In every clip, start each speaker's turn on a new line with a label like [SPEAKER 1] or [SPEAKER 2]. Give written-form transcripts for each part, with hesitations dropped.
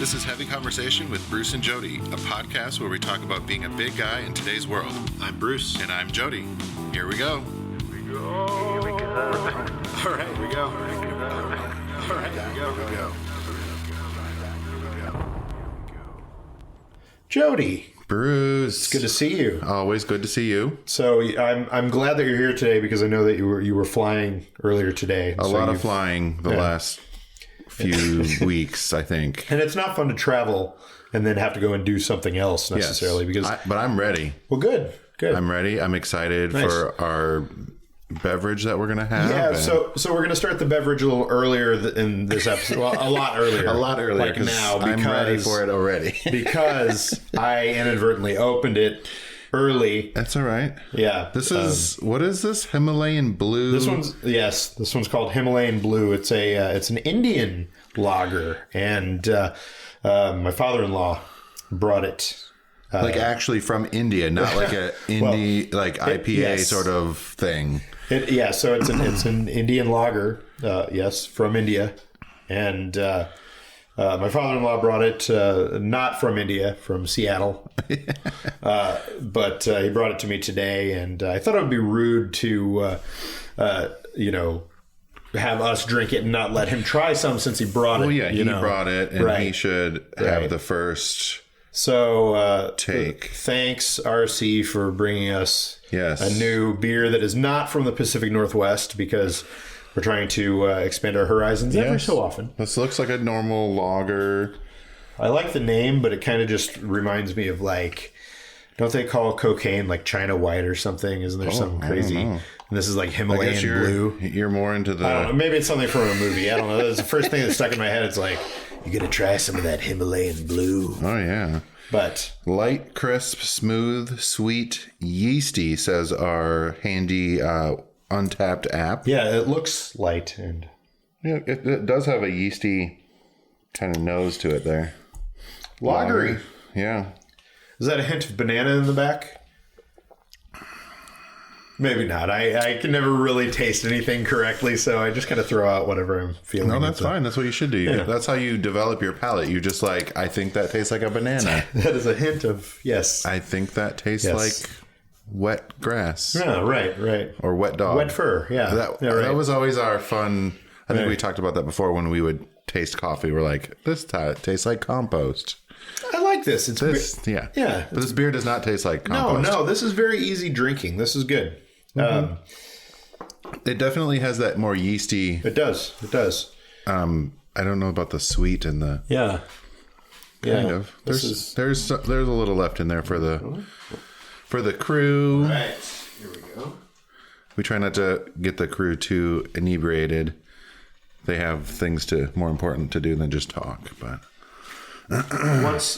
[SPEAKER 1] This is Heavy Conversation with Bruce and Jody, a podcast where we talk about being a big guy in today's world. I'm Bruce. And I'm Jody. Here we go.
[SPEAKER 2] Here we go.
[SPEAKER 1] All right, we go. All right, here we go.
[SPEAKER 3] Jody.
[SPEAKER 1] Bruce.
[SPEAKER 3] It's good to see you.
[SPEAKER 1] Always good to see you.
[SPEAKER 3] So I'm glad that you're here today because I know that you were flying earlier today.
[SPEAKER 1] A lot of flying the last few weeks, I think.
[SPEAKER 3] And it's not fun to travel and then have to go and do something else necessarily.
[SPEAKER 1] But I'm ready.
[SPEAKER 3] Well, good.
[SPEAKER 1] I'm ready. I'm excited for our beverage that we're going to have.
[SPEAKER 3] Yeah, so we're going to start the beverage a little earlier in this episode. Well, a lot earlier. Like now.
[SPEAKER 1] I'm ready for it already.
[SPEAKER 3] Because I inadvertently opened it early.
[SPEAKER 1] That's all right.
[SPEAKER 3] Yeah.
[SPEAKER 1] This is, what is this? Himalayan Blue?
[SPEAKER 3] This one's called Himalayan Blue. It's an Indian lager. And my father-in-law brought it.
[SPEAKER 1] Like actually from India, not like a IPA sort of thing.
[SPEAKER 3] So it's an Indian lager, from India, and my father-in-law brought it not from India, from Seattle, but he brought it to me today, and I thought it would be rude to, have us drink it and not let him try some since he brought it.
[SPEAKER 1] Well, yeah, he brought it, and he should have the first.
[SPEAKER 3] So
[SPEAKER 1] take.
[SPEAKER 3] Thanks, RC, for bringing us a new beer that is not from the Pacific Northwest because we're trying to expand our horizons every so often.
[SPEAKER 1] This looks like a normal lager.
[SPEAKER 3] I like the name, but it kind of just reminds me of don't they call cocaine like China White or something? Isn't there something crazy? And this is like Himalayan Blue.
[SPEAKER 1] You're more into the...
[SPEAKER 3] I don't know. Maybe it's something from a movie. I don't know. That's the first thing that stuck in my head. It's like, you got to try some of that Himalayan Blue.
[SPEAKER 1] Oh, yeah.
[SPEAKER 3] But
[SPEAKER 1] light, crisp, smooth, sweet, yeasty, says our handy Untapped app.
[SPEAKER 3] Yeah, it looks light. And
[SPEAKER 1] yeah, it does have a yeasty kind of nose to it there.
[SPEAKER 3] Lagery.
[SPEAKER 1] Yeah.
[SPEAKER 3] Is that a hint of banana in the back? Maybe not. I can never really taste anything correctly, so I just kind of throw out whatever I'm feeling.
[SPEAKER 1] No, that's fine. That's what you should do. Yeah. That's how you develop your palate. You just I think that tastes like a banana.
[SPEAKER 3] That is a hint of, yes.
[SPEAKER 1] I think that tastes like wet grass.
[SPEAKER 3] Yeah, right.
[SPEAKER 1] Or wet dog.
[SPEAKER 3] Wet fur, yeah.
[SPEAKER 1] That was always our fun. I think we talked about that before when we would taste coffee. We're like, this tastes like compost.
[SPEAKER 3] I like this.
[SPEAKER 1] Yeah. But this beer does not taste like compost.
[SPEAKER 3] No. This is very easy drinking. This is good. Mm-hmm.
[SPEAKER 1] It definitely has that more yeasty.
[SPEAKER 3] It does.
[SPEAKER 1] I don't know about the sweet and the kind of. There's a little left in there for the crew.
[SPEAKER 3] Right. Here we go.
[SPEAKER 1] We try not to get the crew too inebriated. They have things more important to do than just talk. But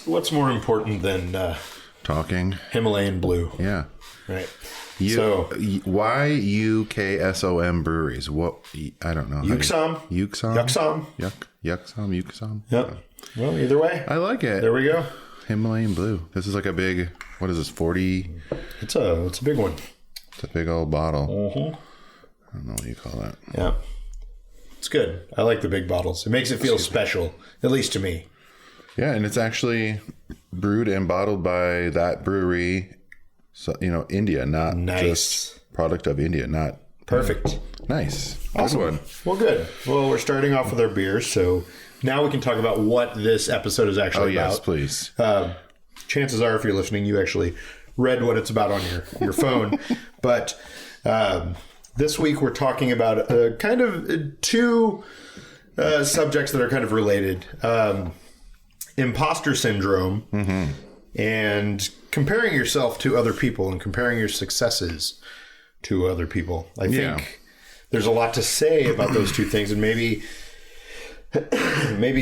[SPEAKER 3] what's more important than
[SPEAKER 1] talking?
[SPEAKER 3] Himalayan Blue.
[SPEAKER 1] Yeah.
[SPEAKER 3] Right.
[SPEAKER 1] Why UKSOM breweries? What? I don't know.
[SPEAKER 3] Yuksam.
[SPEAKER 1] Yuksam.
[SPEAKER 3] Yep. Well, either way.
[SPEAKER 1] I like it.
[SPEAKER 3] There we go.
[SPEAKER 1] Himalayan Blue. This is like a big, what is this, 40?
[SPEAKER 3] It's a big one.
[SPEAKER 1] It's a big old bottle.
[SPEAKER 3] Mm-hmm.
[SPEAKER 1] I don't know what you call that.
[SPEAKER 3] Yeah. It's good. I like the big bottles. It makes it feel special, at least to me.
[SPEAKER 1] Yeah, and it's actually brewed and bottled by that brewery. So, India, not just product of India, not...
[SPEAKER 3] Perfect.
[SPEAKER 1] Nice.
[SPEAKER 3] Awesome.
[SPEAKER 1] Good one.
[SPEAKER 3] Well, good. Well, we're starting off with our beers, so now we can talk about what this episode is actually about.
[SPEAKER 1] Oh, yes, please.
[SPEAKER 3] Chances are, if you're listening, you actually read what it's about on your phone. But this week we're talking about kind of two subjects that are kind of related. Imposter syndrome and comparing yourself to other people and comparing your successes to other people. I think there's a lot to say about those two things, and maybe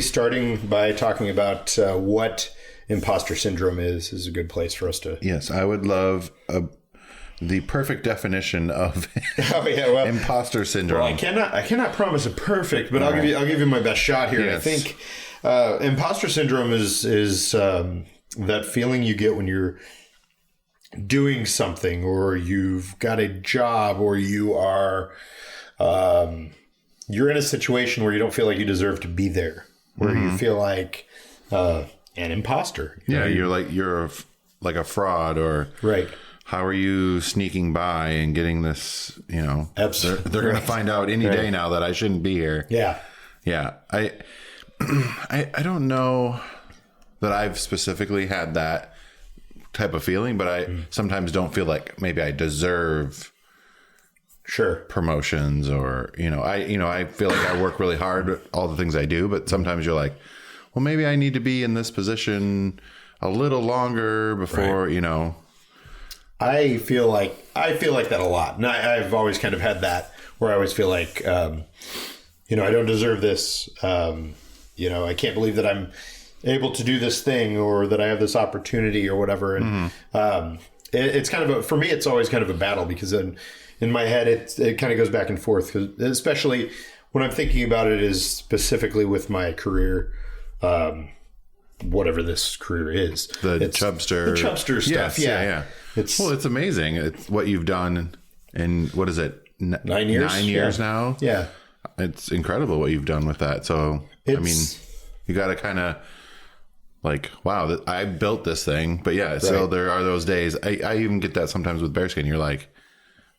[SPEAKER 3] starting by talking about what imposter syndrome is a good place for us to.
[SPEAKER 1] Yes, I would love the perfect definition of imposter syndrome.
[SPEAKER 3] Well, I cannot promise a perfect, but I'll give you my best shot here. Yes. I think imposter syndrome is that feeling you get when you're doing something, or you've got a job, or you are you're in a situation where you don't feel like you deserve to be there, where you feel like an imposter.
[SPEAKER 1] You're like a fraud, or
[SPEAKER 3] right.
[SPEAKER 1] How are you sneaking by and getting this?
[SPEAKER 3] Absolutely.
[SPEAKER 1] They're going to find out any day now that I shouldn't be here.
[SPEAKER 3] Yeah.
[SPEAKER 1] Yeah. I don't know that I've specifically had that type of feeling, but I sometimes don't feel like maybe I deserve promotions, or I feel like I work really hard at all the things I do, but sometimes you're like, well, maybe I need to be in this position a little longer before,
[SPEAKER 3] I feel like that a lot. And I've always kind of had that where I always feel like, I don't deserve this. I can't believe that I'm able to do this thing, or that I have this opportunity or whatever. And it's kind of for me, it's always kind of a battle, because in my head, it kind of goes back and forth. 'Cause especially when I'm thinking about it is specifically with my career, whatever this career is.
[SPEAKER 1] The Chubster stuff.
[SPEAKER 3] Yes, yeah.
[SPEAKER 1] It's amazing. It's what you've done in, what is it?
[SPEAKER 3] 9 years?
[SPEAKER 1] 9 years now.
[SPEAKER 3] Yeah.
[SPEAKER 1] It's incredible what you've done with that. So, you got to kind of like, wow, I built this thing. But yeah, so there are those days. I even get that sometimes with Bearskin. You're like,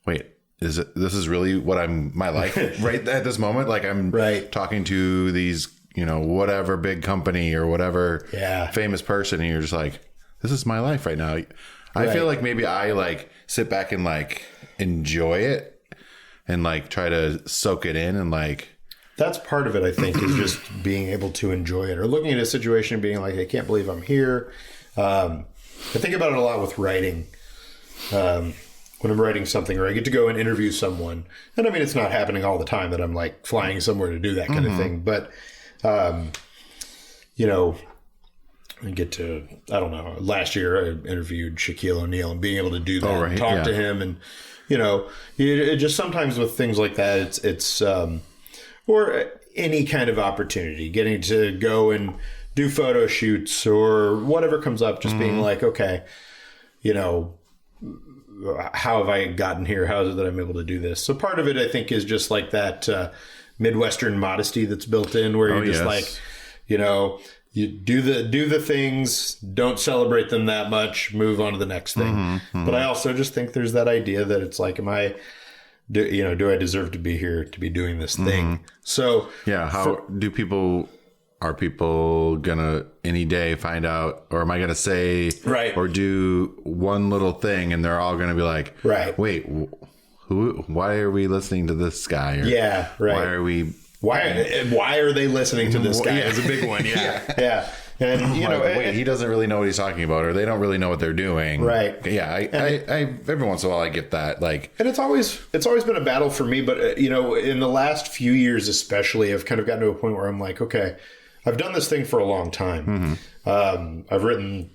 [SPEAKER 1] wait, this is really what my life right at this moment? Like I'm talking to these, whatever big company or whatever famous person, and you're just like, this is my life right now. I feel like maybe I like sit back and like enjoy it and like try to soak it in, and like
[SPEAKER 3] that's part of it. I think is just being able to enjoy it, or looking at a situation and being like, I can't believe I'm here. I think about it a lot with writing. When I'm writing something, or I get to go and interview someone, and I mean, it's not happening all the time that I'm like flying somewhere to do that kind of thing, but I get to, I don't know, last year I interviewed Shaquille O'Neal, and being able to do that and talk to him, and it just sometimes with things like that, it's or any kind of opportunity, getting to go and do photo shoots or whatever comes up, just being like, okay, how have I gotten here? How is it that I'm able to do this? So part of it, I think, is just like that Midwestern modesty that's built in, where you're just like, you do the things, don't celebrate them that much, move on to the next thing. But I also just think there's that idea that it's like, do I deserve to be here to be doing this thing? So
[SPEAKER 1] yeah, are people gonna any day find out, or am I gonna say or do one little thing and they're all gonna be like, wait, why are we listening to this guy? Or why are they listening to this guy?
[SPEAKER 3] Is a big one. Yeah. And
[SPEAKER 1] wait, he doesn't really know what he's talking about, or they don't really know what they're doing. Yeah. I every once in a while I get that, like,
[SPEAKER 3] and it's always been a battle for me, but in the last few years especially, I've kind of gotten to a point where I'm like, okay, I've done this thing for a long time. I've written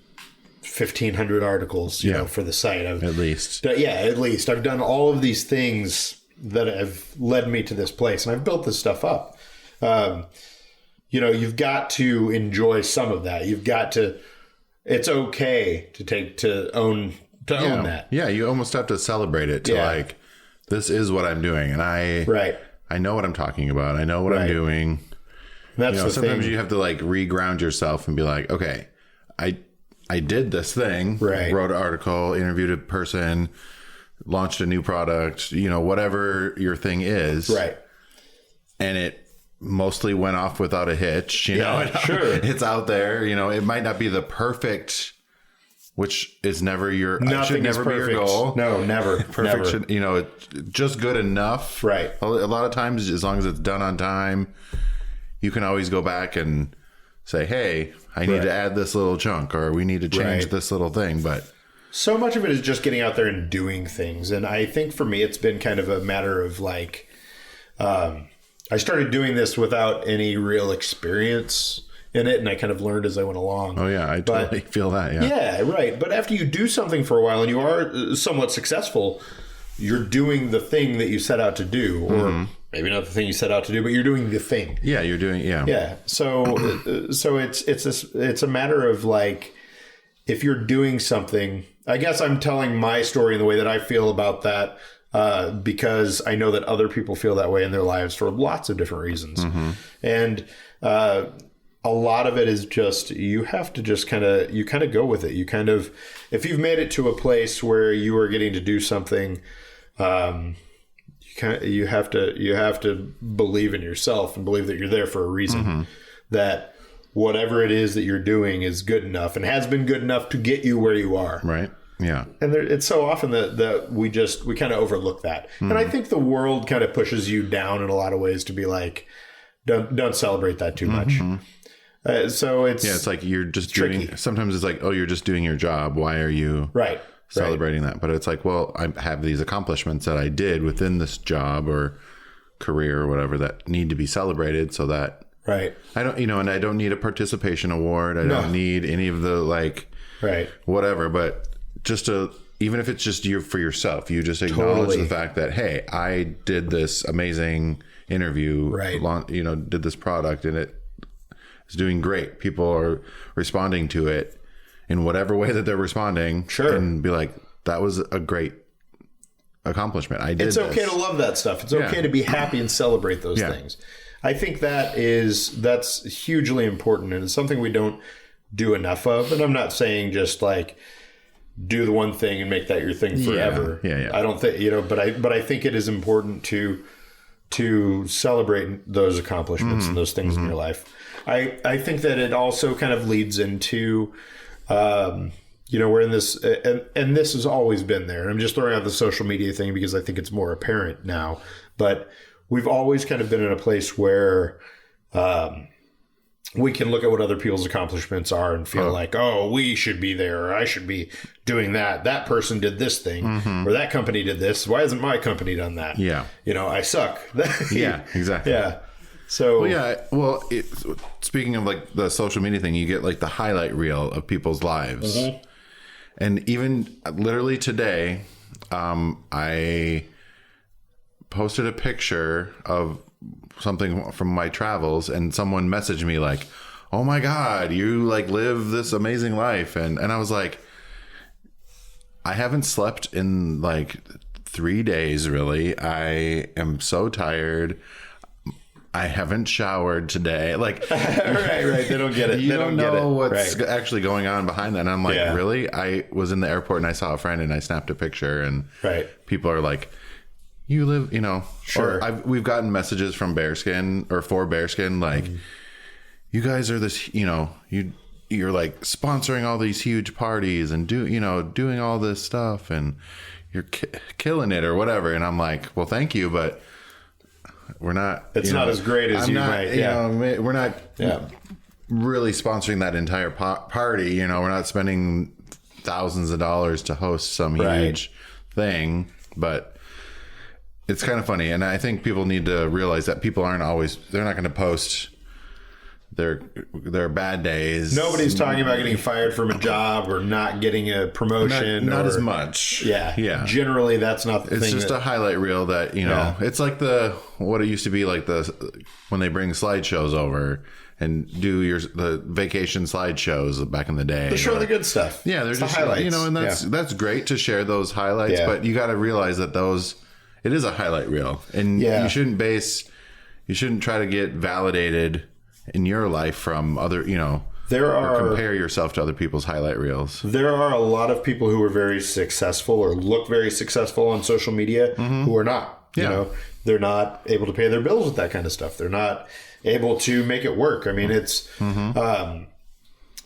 [SPEAKER 3] 1,500 articles, for the site. At least. I've done all of these things that have led me to this place, and I've built this stuff up. You've got to enjoy some of that. You've got to. It's okay to own that.
[SPEAKER 1] Yeah, you almost have to celebrate it. Like, this is what I'm doing, and I know what I'm talking about. I know what I'm doing.
[SPEAKER 3] That's the
[SPEAKER 1] sometimes
[SPEAKER 3] thing.
[SPEAKER 1] you have to like reground yourself and be like, okay, I did this thing, wrote an article, interviewed a person, launched a new product, whatever your thing is. And it mostly went off without a hitch, it's out there, it might not be the perfect, which is never should never be your goal.
[SPEAKER 3] No, never.
[SPEAKER 1] Perfect
[SPEAKER 3] never.
[SPEAKER 1] Should, just good enough.
[SPEAKER 3] A
[SPEAKER 1] lot of times, as long as it's done on time, you can always go back and say, hey, I need to add this little chunk, or we need to change this little thing. But
[SPEAKER 3] so much of it is just getting out there and doing things. And I think for me, it's been kind of a matter of like, I started doing this without any real experience in it, and I kind of learned as I went along.
[SPEAKER 1] Oh yeah, I totally feel that.
[SPEAKER 3] Yeah, right. But after you do something for a while and you are somewhat successful, you're doing the thing that you set out to do, or maybe not the thing you set out to do, but you're doing the thing.
[SPEAKER 1] Yeah, you're doing. Yeah.
[SPEAKER 3] So it's a matter of like, if you're doing something, I guess I'm telling my story in the way that I feel about that, because I know that other people feel that way in their lives for lots of different reasons. And a a lot of it is just, you have to just kind of go with it. You kind of, if you've made it to a place where you are getting to do something, you have to believe in yourself and believe that you're there for a reason, that whatever it is that you're doing is good enough and has been good enough to get you where you are.
[SPEAKER 1] Right. Yeah.
[SPEAKER 3] And it's so often that we kind of overlook that. And I think the world kind of pushes you down in a lot of ways to be like, don't celebrate that too much. So it's
[SPEAKER 1] like you're just doing, sometimes it's like, oh, you're just doing your job. Why are you celebrating that? But it's like, well, I have these accomplishments that I did within this job or career or whatever that need to be celebrated, so that I don't, and I don't need a participation award. I don't need any of the whatever, but just even if it's just for yourself, you just acknowledge the fact that, hey, I did this amazing interview, did this product and it is doing great. People are responding to it in whatever way that they're responding. And be like, that was a great accomplishment. I did. It's
[SPEAKER 3] okay to love that stuff. It's okay to be happy and celebrate those things. I think that's hugely important, and it's something we don't do enough of. And I'm not saying just like do the one thing and make that your thing forever. I don't think, but I think it is important to celebrate those accomplishments and those things in your life. I think that it also kind of leads into, we're in this, and this has always been there. And I'm just throwing out the social media thing because I think it's more apparent now, but we've always kind of been in a place where, we can look at what other people's accomplishments are and feel like, oh, we should be there, or I should be doing that. That person did this thing, or that company did this. Why hasn't my company done that? I suck.
[SPEAKER 1] Exactly. So, speaking of like the social media thing, you get like the highlight reel of people's lives. And even literally today, I posted a picture of something from my travels, and someone messaged me like, oh my God, you like live this amazing life. And I was like, I haven't slept in like 3 days, really. I am so tired. I haven't showered today. Like,
[SPEAKER 3] right. They don't get it.
[SPEAKER 1] You don't know what's actually going on behind that. And I'm like, really? I was in the airport and I saw a friend and I snapped a picture, and people are like, you live, or we've gotten messages from Bearskin or for Bearskin, like, you guys are this, you're like sponsoring all these huge parties and doing all this stuff, and you're killing it or whatever. And I'm like, well, thank you, but we're not.
[SPEAKER 3] It's not as great as might.
[SPEAKER 1] We're not really sponsoring that entire party. We're not spending thousands of dollars to host some huge thing, but it's kind of funny. And I think people need to realize that people aren't always, they're not going to post their bad days.
[SPEAKER 3] Nobody's talking about getting fired from a job or not getting a promotion.
[SPEAKER 1] Not as much.
[SPEAKER 3] Yeah. Generally, that's not the thing.
[SPEAKER 1] It's just a highlight reel that, it's like what it used to be like when they bring slideshows over and do the vacation slideshows back in the day.
[SPEAKER 3] They show the good stuff.
[SPEAKER 1] Yeah. They're just highlights. And that's great to share those highlights, but you got to realize that it is a highlight reel, and you shouldn't try to get validated in your life from other, or compare yourself to other people's highlight reels.
[SPEAKER 3] There are a lot of people who are very successful or look very successful on social media who are not. They're not able to pay their bills with that kind of stuff. They're not able to make it work. I mean, it's it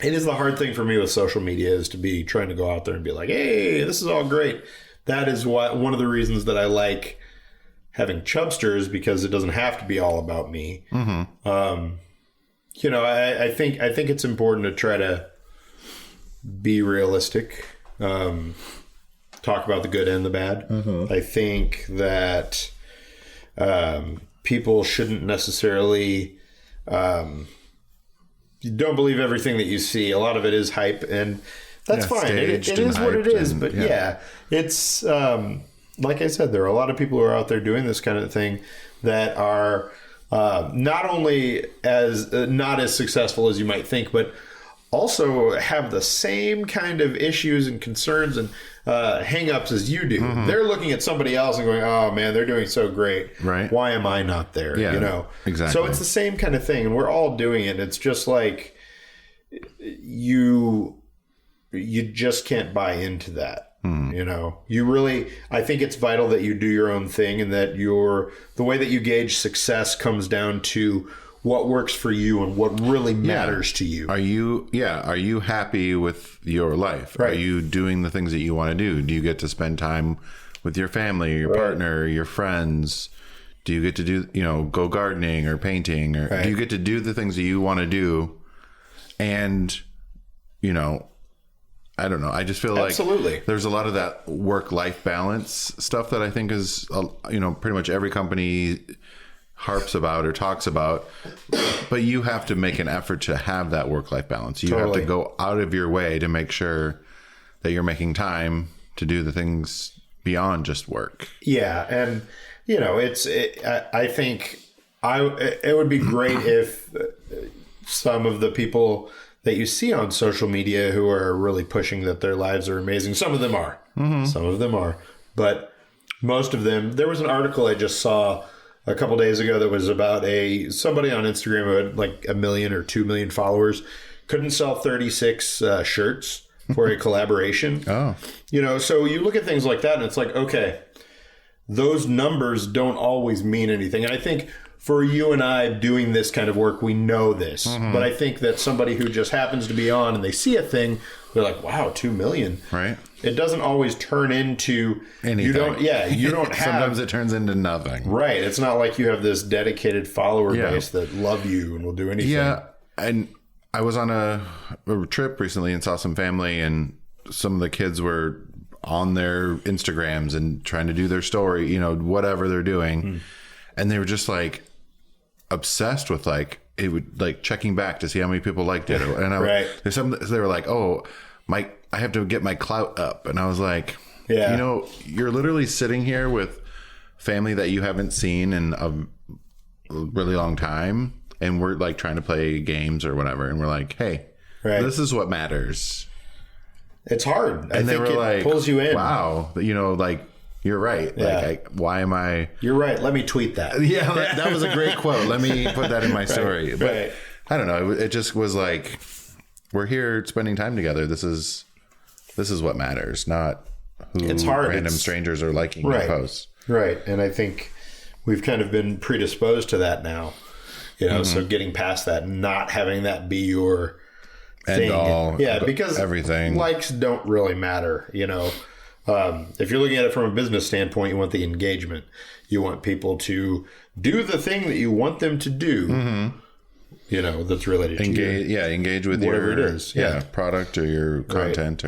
[SPEAKER 3] is the hard thing for me with social media, is to be trying to go out there and be like, hey, this is all great. That is one of the reasons that I like having Chubsters, because it doesn't have to be all about me. I think it's important to try to be realistic, talk about the good and the bad. I think that people shouldn't necessarily, you don't believe everything that you see. A lot of it is hype, and that's fine. It is what it is. But it's like I said, there are a lot of people who are out there doing this kind of thing that are not only not as successful as you might think, but also have the same kind of issues and concerns and hang-ups as you do. They're looking at somebody else and going, oh man, they're doing so great.
[SPEAKER 1] Right.
[SPEAKER 3] Why am I not there?
[SPEAKER 1] Yeah,
[SPEAKER 3] you know?
[SPEAKER 1] exactly.
[SPEAKER 3] So it's the same kind of thing, and we're all doing it. It's just like you just can't buy into that. You know, I think it's vital that you do your own thing, and that the way that you gauge success comes down to what works for you and what really matters to you.
[SPEAKER 1] Are you happy with your life?
[SPEAKER 3] Right.
[SPEAKER 1] Are you doing the things that you want to do? Do you get to spend time with your family, your partner, your friends? Do you get to do, go gardening or painting, or do you get to do the things that you want to do? And, I don't know. I just feel like there's a lot of that work-life balance stuff that I think is, pretty much every company harps about or talks about, but you have to make an effort to have that work-life balance. You have to go out of your way to make sure that you're making time to do the things beyond just work.
[SPEAKER 3] Yeah. And, I think it would be great if some of the people that you see on social media who are really pushing that their lives are amazing. Some of them are. Some of them are. But most of them, there was an article I just saw a couple days ago that was about somebody on Instagram who had like 1 million or 2 million followers, couldn't sell 36 shirts for a collaboration.
[SPEAKER 1] Oh.
[SPEAKER 3] So you look at things like that and it's like, okay, those numbers don't always mean anything. And I think for you and I doing this kind of work, we know this. But I think that somebody who just happens to be on and they see a thing, they're like, wow, 2 million.
[SPEAKER 1] Right.
[SPEAKER 3] It doesn't always turn into
[SPEAKER 1] anything.
[SPEAKER 3] You don't have.
[SPEAKER 1] Sometimes it turns into nothing.
[SPEAKER 3] Right. It's not like you have this dedicated follower base that love you and will do anything.
[SPEAKER 1] Yeah. And I was on a trip recently and saw some family, and some of the kids were on their Instagrams and trying to do their story, whatever they're doing. And they were just like obsessed with it would checking back to see how many people liked it. And they were like, oh, I have to get my clout up. And I was like, you're literally sitting here with family that you haven't seen in a really long time. And we're trying to play games or whatever. And we're like, hey, this is what matters.
[SPEAKER 3] It's hard.
[SPEAKER 1] And they were
[SPEAKER 3] it pulls you in.
[SPEAKER 1] Wow. You're right.
[SPEAKER 3] Yeah.
[SPEAKER 1] Why am I?
[SPEAKER 3] You're right. Let me tweet that.
[SPEAKER 1] Yeah, that was a great quote. Let me put that in my story. But I don't know. It just was like, we're here spending time together. This is what matters, not who random strangers are liking your posts.
[SPEAKER 3] Right. And I think we've kind of been predisposed to that now. So getting past that, not having that be your thing.
[SPEAKER 1] All,
[SPEAKER 3] because
[SPEAKER 1] everything.
[SPEAKER 3] Likes don't really matter, If you're looking at it from a business standpoint, you want the engagement. You want people to do the thing that you want them to do, that's related to you.
[SPEAKER 1] Yeah, engage with
[SPEAKER 3] whatever it is.
[SPEAKER 1] Yeah, product or your content.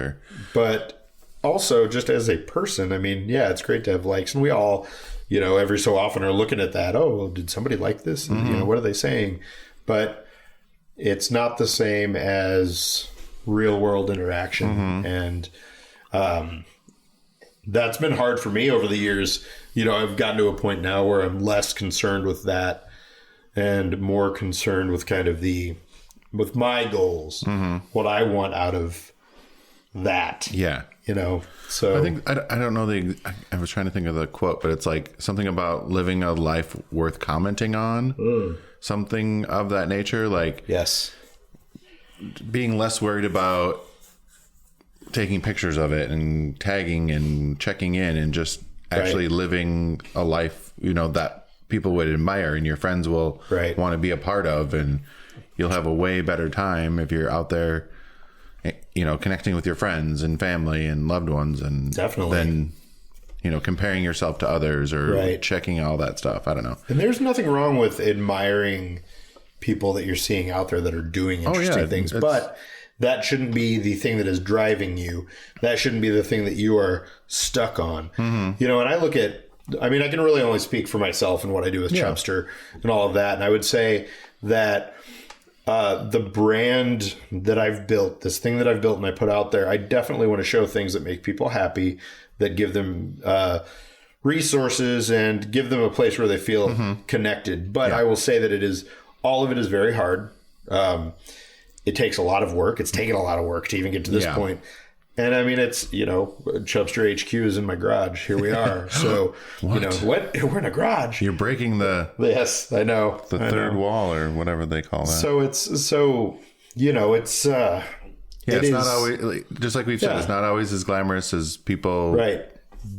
[SPEAKER 3] But also, just as a person, it's great to have likes. And we all, every so often are looking at that. Oh, well, did somebody like this? And, what are they saying? But it's not the same as real world interaction. And, that's been hard for me over the years. I've gotten to a point now where I'm less concerned with that and more concerned with kind of with my goals, what I want out of that.
[SPEAKER 1] Yeah.
[SPEAKER 3] So
[SPEAKER 1] I think, I don't know I was trying to think of the quote, but it's like something about living a life worth commenting on, something of that nature.
[SPEAKER 3] Yes.
[SPEAKER 1] Being less worried about taking pictures of it and tagging and checking in and just actually living a life, that people would admire and your friends will want to be a part of, and you'll have a way better time if you're out there, connecting with your friends and family and loved ones, and
[SPEAKER 3] definitely
[SPEAKER 1] then, comparing yourself to others or checking all that stuff. I don't know.
[SPEAKER 3] And there's nothing wrong with admiring people that you're seeing out there that are doing interesting things, but that shouldn't be the thing that is driving you. That shouldn't be the thing that you are stuck on. And I look at, I can really only speak for myself and what I do with Chubster and all of that. And I would say that the brand that I've built, this thing that I've built and I put out there, I definitely want to show things that make people happy, that give them resources and give them a place where they feel connected. But I will say that all of it is very hard. It takes a lot of work. It's taken a lot of work to even get to this point. And I mean, it's, Chubster HQ is in my garage. Here we are. So, what? We're in a garage.
[SPEAKER 1] You're breaking
[SPEAKER 3] Yes, I know.
[SPEAKER 1] The third wall or whatever they call that.
[SPEAKER 3] So it's it's
[SPEAKER 1] not always, just like we've said, it's not always as glamorous as people.
[SPEAKER 3] Right.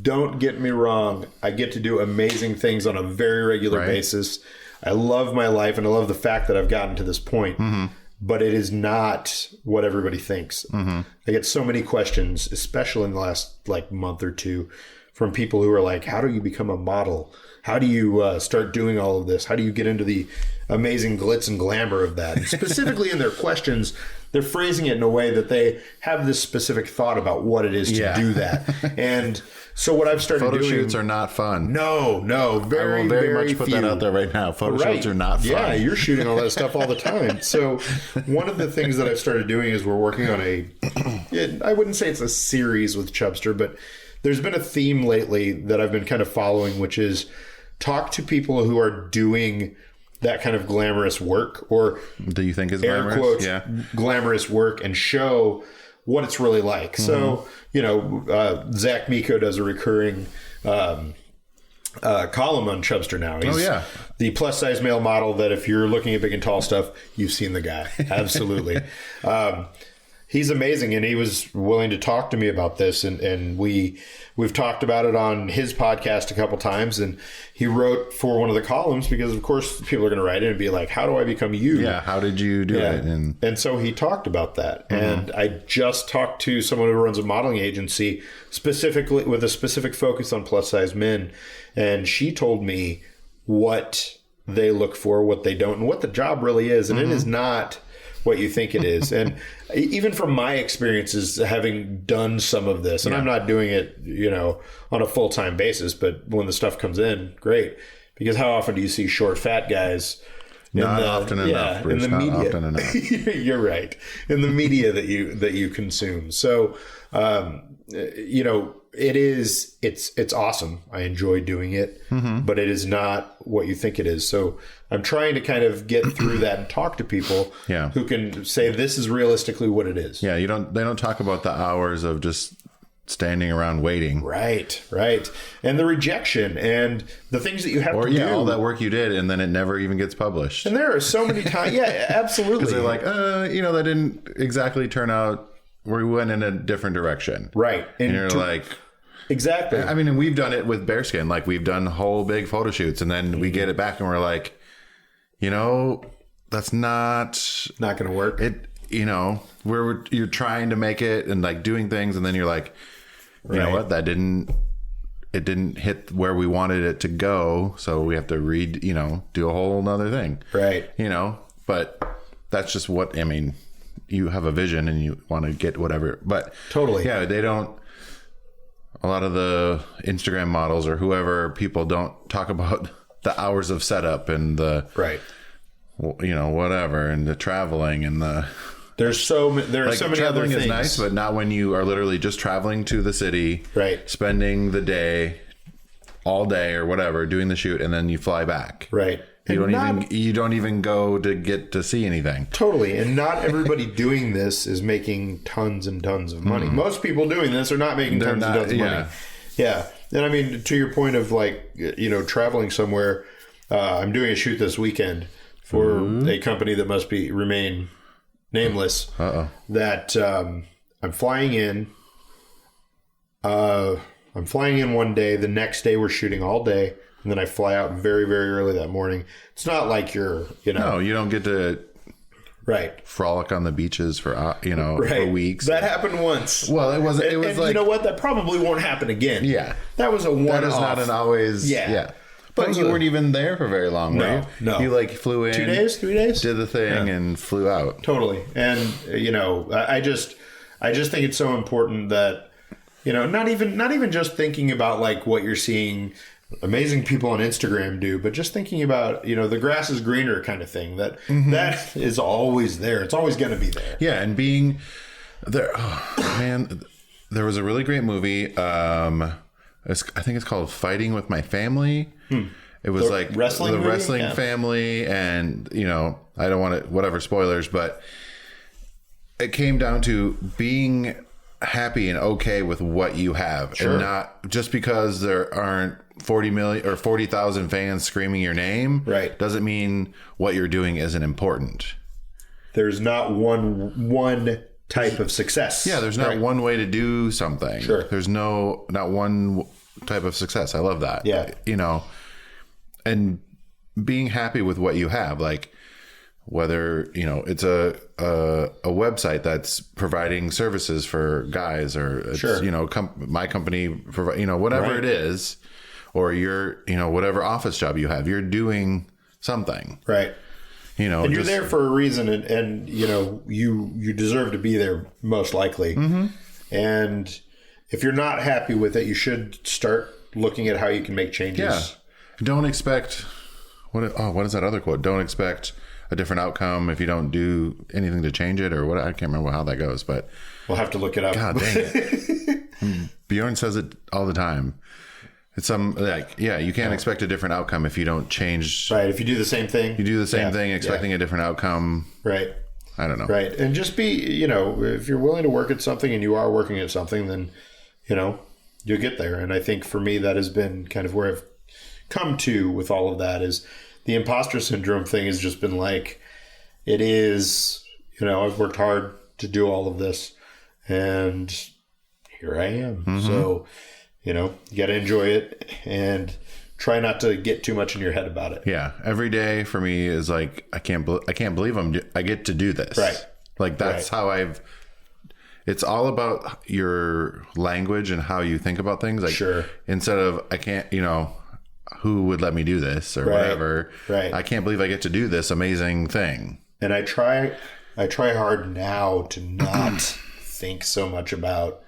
[SPEAKER 3] Don't get me wrong. I get to do amazing things on a very regular basis. I love my life and I love the fact that I've gotten to this point. Mm-hmm. But it is not what everybody thinks. Mm-hmm. I get so many questions, especially in the last month or two, from people who are like, how do you become a model? How do you start doing all of this? How do you get into the amazing glitz and glamour of that? And specifically in their questions, they're phrasing it in a way that they have this specific thought about what it is to do that. And so what I've started doing...
[SPEAKER 1] Photo shoots are not fun.
[SPEAKER 3] No. Very,
[SPEAKER 1] I will very much
[SPEAKER 3] few.
[SPEAKER 1] Put that out there right now. Photo shoots are not fun.
[SPEAKER 3] Yeah, you're shooting all that stuff all the time. So one of the things that I've started doing is we're working on I wouldn't say it's a series with Chubster, but there's been a theme lately that I've been kind of following, which is talk to people who are doing that kind of glamorous work, or
[SPEAKER 1] do you think is
[SPEAKER 3] air
[SPEAKER 1] glamorous?
[SPEAKER 3] Quotes, glamorous work, and show what it's really like. Mm-hmm. So, Zach Miko does a recurring column on Chubster now. He's the plus size male model that if you're looking at big and tall stuff, you've seen the guy. Absolutely. He's amazing, and he was willing to talk to me about this, and we've talked about it on his podcast a couple times, and he wrote for one of the columns because, of course, people are going to write in and be like, how do I become you?
[SPEAKER 1] Yeah, how did you do it?
[SPEAKER 3] And so he talked about that, and I just talked to someone who runs a modeling agency specifically with a specific focus on plus-size men, and she told me what they look for, what they don't, and what the job really is, and it is not what you think it is. And even from my experiences having done some of this, and I'm not doing it, on a full-time basis, but when the stuff comes in, great. Because how often do you see short, fat guys
[SPEAKER 1] Not often enough, Bruce.
[SPEAKER 3] In the
[SPEAKER 1] not
[SPEAKER 3] media.
[SPEAKER 1] often enough.
[SPEAKER 3] You're right. In the media that you consume. So, it's awesome. I enjoy doing it, but it is not what you think it is. So I'm trying to kind of get through that and talk to people who can say this is realistically what it is.
[SPEAKER 1] Yeah, they don't talk about the hours of just standing around waiting.
[SPEAKER 3] Right. And the rejection and the things that you have to do.
[SPEAKER 1] All that work you did, and then it never even gets published.
[SPEAKER 3] And there are so many times. Yeah, absolutely.
[SPEAKER 1] Because they're like, that didn't exactly turn out. We went in a different direction.
[SPEAKER 3] Right.
[SPEAKER 1] And you're like...
[SPEAKER 3] Exactly.
[SPEAKER 1] I mean, and we've done it with Bearskin. Like, we've done whole big photo shoots, and then we get it back, and we're like, that's not
[SPEAKER 3] going to work.
[SPEAKER 1] You're trying to make it and like doing things, and then you're like, you know what, it didn't hit where we wanted it to go, so we have to do a whole nother thing.
[SPEAKER 3] Right.
[SPEAKER 1] But that's just what, you have a vision and you want to get whatever, but
[SPEAKER 3] totally.
[SPEAKER 1] Yeah, they don't. A lot of the Instagram models or whoever, people don't talk about the hours of setup and the whatever, and the traveling and the. There are so many other things. Traveling is nice, but not when you are literally just traveling to the city,
[SPEAKER 3] right? Spending the day,
[SPEAKER 1] all day or whatever, doing the shoot, and then you fly back,
[SPEAKER 3] right?
[SPEAKER 1] You don't even go to get to see anything.
[SPEAKER 3] Totally. And not everybody doing this is making tons and tons of money. Most people doing this are not making tons and tons of money. Yeah. And to your point of traveling somewhere, I'm doing a shoot this weekend for a company that must remain nameless. That I'm flying in. I'm flying in one day. The next day we're shooting all day. And then I fly out very, very early that morning. It's not like you're, No,
[SPEAKER 1] you don't get to frolic on the beaches for, for weeks.
[SPEAKER 3] That happened once.
[SPEAKER 1] Well, it was like...
[SPEAKER 3] You know what? That probably won't happen again.
[SPEAKER 1] Yeah.
[SPEAKER 3] That was a one-off.
[SPEAKER 1] That is not an always... Yeah. But you weren't even there for very long, were you?
[SPEAKER 3] No.
[SPEAKER 1] You flew in...
[SPEAKER 3] 2 days, 3 days?
[SPEAKER 1] Did the thing and flew out.
[SPEAKER 3] Totally. And, I just think it's so important that, not even just thinking about what you're seeing amazing people on Instagram do, but just thinking about, the grass is greener kind of thing, that is always there. It's always going to be there.
[SPEAKER 1] Yeah. And being there, there was a really great movie. I think it's called Fighting with My Family. It was the wrestling family. And, I don't want to, whatever spoilers, but it came down to being happy and okay with what you have,
[SPEAKER 3] Sure.
[SPEAKER 1] and not just because there aren't 40 million or 40,000 fans screaming your name,
[SPEAKER 3] right,
[SPEAKER 1] doesn't mean what you're doing isn't important.
[SPEAKER 3] There's not one type of success.
[SPEAKER 1] Yeah, there's not one way to do something.
[SPEAKER 3] Sure.
[SPEAKER 1] There's not one type of success. I love that.
[SPEAKER 3] Yeah.
[SPEAKER 1] And being happy with what you have, like whether, it's a website that's providing services for guys, or it's,
[SPEAKER 3] sure,
[SPEAKER 1] my company provide, whatever
[SPEAKER 3] right,
[SPEAKER 1] it is, or your, whatever office job you have, you're doing something.
[SPEAKER 3] Right. And you're there for a reason, and you deserve to be there, most likely.
[SPEAKER 1] Mm-hmm.
[SPEAKER 3] And if you're not happy with it, you should start looking at how you can make changes.
[SPEAKER 1] Yeah. Don't expect what is that other quote? Don't expect a different outcome if you don't do anything to change it, or what? I can't remember how that goes, but
[SPEAKER 3] we'll have to look it up.
[SPEAKER 1] God dang it. Bjorn says it all the time. It's you can't expect a different outcome if you don't change.
[SPEAKER 3] Right. If you do the same thing.
[SPEAKER 1] You do the same thing expecting a different outcome.
[SPEAKER 3] Right.
[SPEAKER 1] I don't know.
[SPEAKER 3] Right. And just be, if you're willing to work at something and you are working at something, then, you'll get there. And I think for me, that has been kind of where I've come to with all of that, is the imposter syndrome thing has just been like, it is, I've worked hard to do all of this, and here I am. Mm-hmm. So, you got to enjoy it and try not to get too much in your head about it.
[SPEAKER 1] Yeah. Every day for me is like, I can't believe I get to do this.
[SPEAKER 3] Right.
[SPEAKER 1] Like that's how it's all about your language and how you think about things. Like,
[SPEAKER 3] sure.
[SPEAKER 1] Instead of, I can't, who would let me do this or whatever.
[SPEAKER 3] Right.
[SPEAKER 1] I can't believe I get to do this amazing thing.
[SPEAKER 3] And I try hard now to not think so much about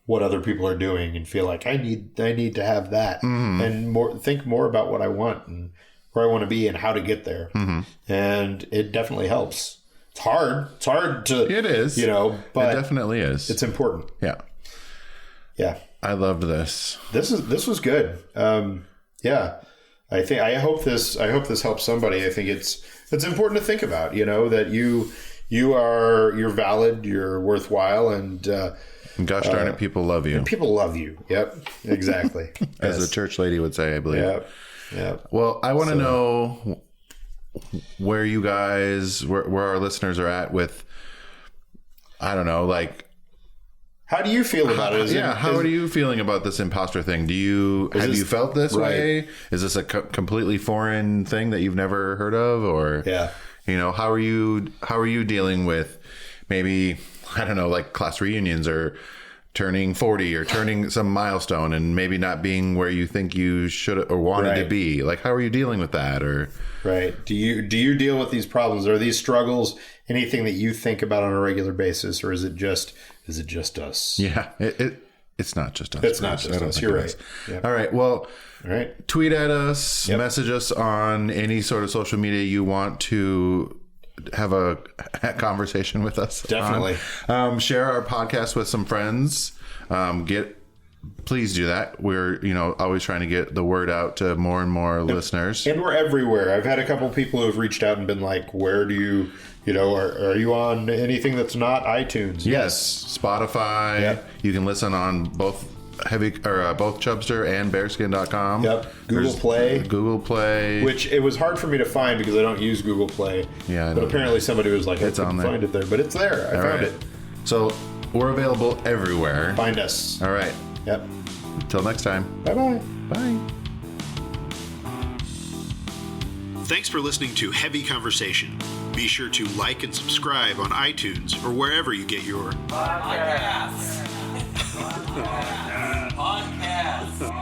[SPEAKER 3] what other people are doing and feel like I need to have that, and think more about what I want and where I want to be and how to get there. And it definitely helps. It's hard. It's hard to. It is. But
[SPEAKER 1] it definitely is.
[SPEAKER 3] It's important.
[SPEAKER 1] Yeah.
[SPEAKER 3] Yeah.
[SPEAKER 1] I loved this.
[SPEAKER 3] This was good. Yeah. I hope this helps somebody. I think it's important to think about. That you're valid, you're worthwhile, and
[SPEAKER 1] gosh darn it, people love you.
[SPEAKER 3] And people love you. Yep, exactly.
[SPEAKER 1] As the church lady would say, I believe.
[SPEAKER 3] Yep. Yep.
[SPEAKER 1] Well, I want to know where you guys, where our listeners are at with, I don't know, like,
[SPEAKER 3] how do you feel about it?
[SPEAKER 1] How are you feeling about this imposter thing? Have you felt this way? Is this a completely foreign thing that you've never heard of, or how are you dealing with maybe, I don't know, like class reunions or turning 40 or turning some milestone and maybe not being where you think you should or wanted to be? Like, how are you dealing with that? Or
[SPEAKER 3] do you deal with these problems? Are these struggles anything that you think about on a regular basis, or is it just us?
[SPEAKER 1] Yeah, it's not just us.
[SPEAKER 3] It's not just us. You're right.
[SPEAKER 1] Yep. All right. Well, tweet at us, message us on any sort of social media you want to have a conversation with us.
[SPEAKER 3] Definitely.
[SPEAKER 1] Share our podcast with some friends. Please do that. We're, always trying to get the word out to more and more listeners. And
[SPEAKER 3] we're everywhere. I've had a couple of people who have reached out and been like, where do you, are you on anything that's not iTunes?
[SPEAKER 1] Yes. Spotify. Yep. You can listen on both both Chubster and bearskin.com.
[SPEAKER 3] Yep. Google Play. Which it was hard for me to find because I don't use Google Play.
[SPEAKER 1] Yeah.
[SPEAKER 3] But apparently somebody was like, I couldn't find it there. But it's there. I found it.
[SPEAKER 1] So we're available everywhere.
[SPEAKER 3] Find us.
[SPEAKER 1] All right.
[SPEAKER 3] Yep.
[SPEAKER 1] Until next time.
[SPEAKER 3] Bye-bye.
[SPEAKER 1] Bye.
[SPEAKER 2] Thanks for listening to Heavy Conversation. Be sure to like and subscribe on iTunes or wherever you get your
[SPEAKER 4] podcasts. Podcasts.